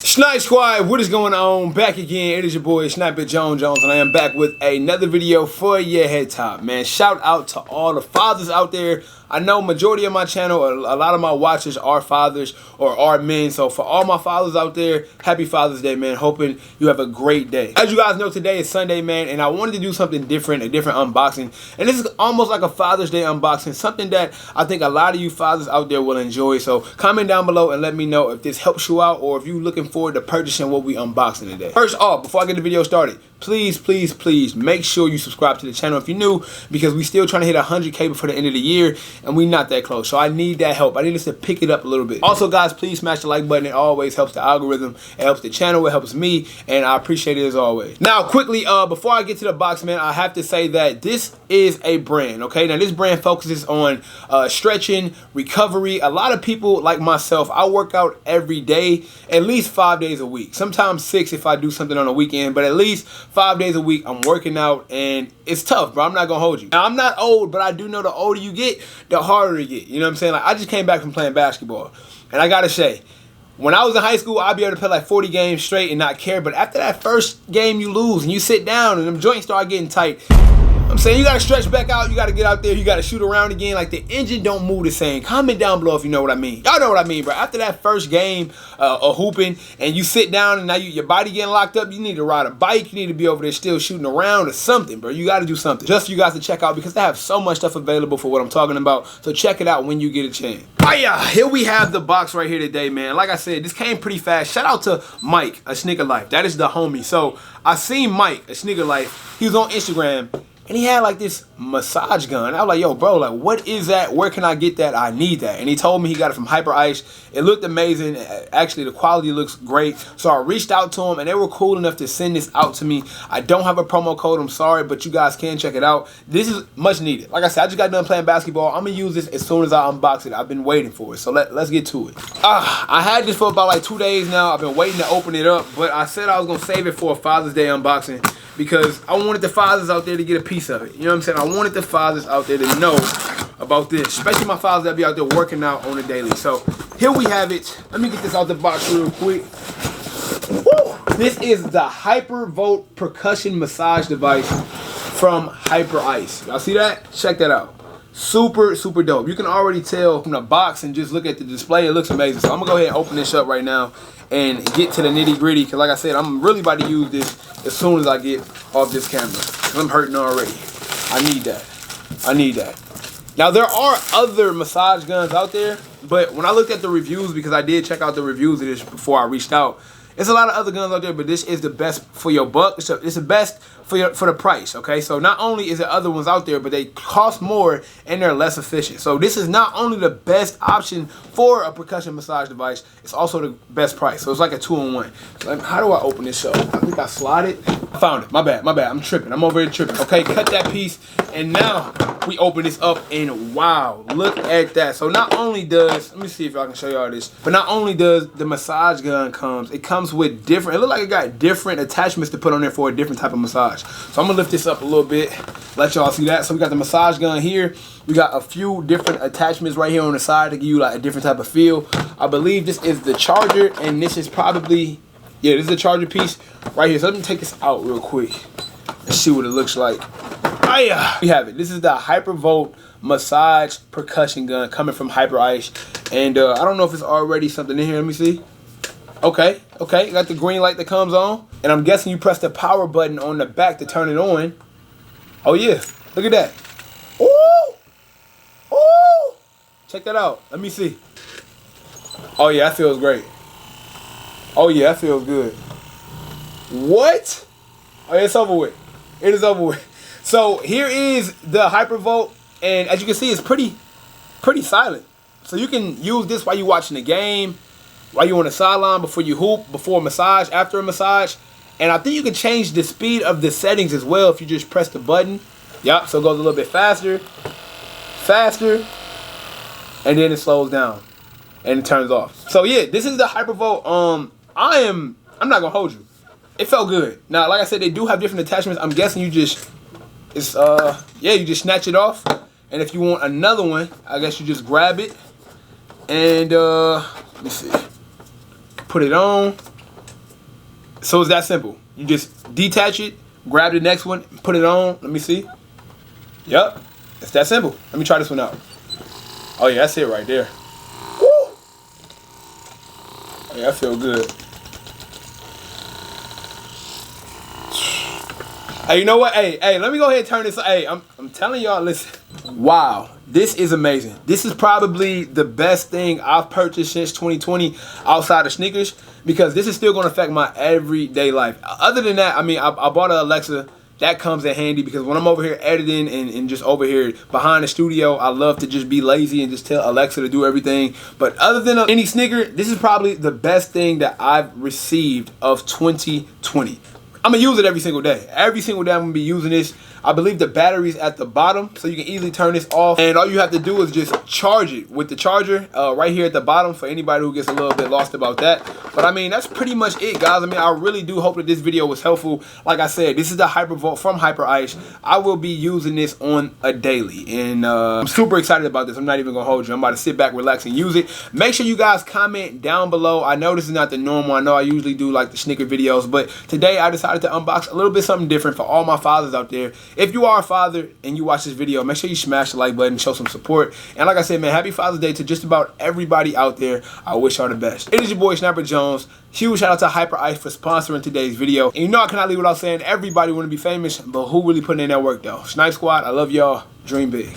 Snipe Squad, what is going on? Back again. It is your boy Sniper Jones, and I am back with another video for your head top, man. Shout out to all the fathers out there. I know majority of my channel, a lot of my watchers are fathers or are men. So for all my fathers out there, happy Father's Day, man. Hoping you have a great day. As you guys know, today is Sunday, man, and I wanted to do something different, a different unboxing. And this is almost like a Father's Day unboxing, something that I think a lot of you fathers out there will enjoy. So comment down below and let me know if this helps you out or if you're looking forward to purchasing what we unboxing today. First off, before I get the video started, please make sure you subscribe to the channel if you're new, because we still trying to hit 100K before the end of the year and we not that close. So I need that help. I need us to pick it up a little bit. Also guys, please smash the like button. It always helps the algorithm. It helps the channel. It helps me, and I appreciate it as always. Now quickly, before I get to the box, man, I have to say that this is a brand, okay? Now this brand focuses on stretching, recovery. A lot of people like myself, I work out every day, at least 5 days a week. Sometimes 6 if I do something on a weekend, but at least 5 days a week I'm working out, and it's tough, bro. I'm not gonna hold you. Now I'm not old, but I do know the older you get, the harder it get. You know what I'm saying? Like, I just came back from playing basketball, and I gotta say, when I was in high school, I'd be able to play like 40 games straight and not care. But after that first game you lose and you sit down and them joints start getting tight, I'm saying you gotta stretch back out, you gotta get out there, you gotta shoot around again. Like, the engine don't move the same. Comment down below if you know what I mean. Y'all know what I mean, bro. After that first game of hooping and you sit down and now your body getting locked up, you need to ride a bike, you need to be over there still shooting around or something, bro. You gotta do something just for you guys to check out, because they have so much stuff available for what I'm talking about. So check it out when you get a chance. Oh yeah, here we have the box right here today, man. Like I said, this came pretty fast. Shout out to Mike, a Sneaker Life. That is the homie. So I seen Mike, a Sneaker Life. He was on Instagram, and he had like this massage gun. I was like, yo, bro, like, what is that? Where can I get that? I need that. And he told me he got it from Hyper Ice. It looked amazing. Actually, the quality looks great. So I reached out to him, and they were cool enough to send this out to me. I don't have a promo code, I'm sorry, but you guys can check it out. This is much needed. Like I said, I just got done playing basketball. I'm gonna use this as soon as I unbox it. I've been waiting for it. So let's get to it. I had this for about like 2 days now. I've been waiting to open it up, but I said I was gonna save it for a Father's Day unboxing, because I wanted the fathers out there to get a piece of it. You know what I'm saying? I wanted the fathers out there to know about this, especially my fathers that be out there working out on a daily. So here we have it. Let me get this out the box real quick. Woo! This is the Hypervolt percussion massage device from Hyper Ice. Y'all see that? Check that out. Super dope. You can already tell from the box and just look at the display, it looks amazing. So I'm gonna go ahead and open this up right now and get to the nitty gritty, because like I said, I'm really about to use this as soon as I get off this camera. I'm hurting already. I need that. Now there are other massage guns out there, but when I looked at the reviews, because I did check out the reviews of this before I reached out, there's a lot of other guns out there, but this is the best for your buck. It's the best for the price, okay? So not only is there other ones out there, but they cost more and they're less efficient. So this is not only the best option for a percussion massage device, it's also the best price. So it's like a 2-in-1. So how do I open this up? I think I slide it. I found it. My bad. I'm tripping. I'm over here tripping. Okay, cut that piece. And now we open this up, and wow, look at that. So not only does, let me see if I can show y'all this, but not only does the massage gun it comes with different, it looks like it got different attachments to put on there for a different type of massage. So I'm gonna lift this up a little bit, let y'all see that. So we got the massage gun here. We got a few different attachments right here on the side to give you like a different type of feel. I believe this is the charger, and this is probably, yeah, this is the charger piece right here. So let me take this out real quick and see what it looks like. Oh yeah, we have it. This is the Hypervolt massage percussion gun coming from Hyper Ice, and I don't know if it's already something in here. Let me see. Okay, got the green light that comes on, and I'm guessing you press the power button on the back to turn it on. Oh yeah, look at that. Ooh, check that out. Let me see. Oh yeah, that feels great. Oh yeah, that feels good. What? Oh yeah, it's over with. It is over with. So here is the Hypervolt, and as you can see, it's pretty silent. So you can use this while you're watching the game, while you're on the sideline, before you hoop, before a massage, after a massage. And I think you can change the speed of the settings as well if you just press the button. Yep, so it goes a little bit faster, and then it slows down and it turns off. So yeah, this is the Hypervolt. I'm not gonna hold you. It felt good. Now, like I said, they do have different attachments. I'm guessing you just, you just snatch it off. And if you want another one, I guess you just grab it and let me see. Put it on. So it's that simple. You just detach it, grab the next one, put it on. Let me see. Yep, it's that simple. Let me try this one out. Oh yeah, that's it right there. Woo! Oh, yeah, I feel good. Hey, you know what? Hey, let me go ahead and turn this. Hey, I'm telling y'all, listen. Wow, this is amazing. This is probably the best thing I've purchased since 2020 outside of sneakers, because this is still going to affect my everyday life. Other than that, I mean, I bought an Alexa. That comes in handy because when I'm over here editing and just over here behind the studio, I love to just be lazy and just tell Alexa to do everything. But other than any sneaker, this is probably the best thing that I've received of 2020. I'm gonna use it every single day. Every single day I'm gonna be using this. I believe the battery's at the bottom, so you can easily turn this off. And all you have to do is just charge it with the charger right here at the bottom for anybody who gets a little bit lost about that. But I mean, that's pretty much it, guys. I mean, I really do hope that this video was helpful. Like I said, this is the Hypervolt from Hyper Ice. I will be using this on a daily. And I'm super excited about this. I'm not even gonna hold you. I'm about to sit back, relax, and use it. Make sure you guys comment down below. I know this is not the normal. I know I usually do like the sneaker videos, but today I decided to unbox a little bit something different for all my fathers out there. If you are a father and you watch this video, make sure you smash the like button and show some support. And like I said, man, happy Father's Day to just about everybody out there. I wish y'all the best. It is your boy, Sniper Jones. Huge shout out to Hyper Ice for sponsoring today's video. And you know I cannot leave without saying everybody want to be famous, but who really putting in that work though? Snipe Squad, I love y'all. Dream big.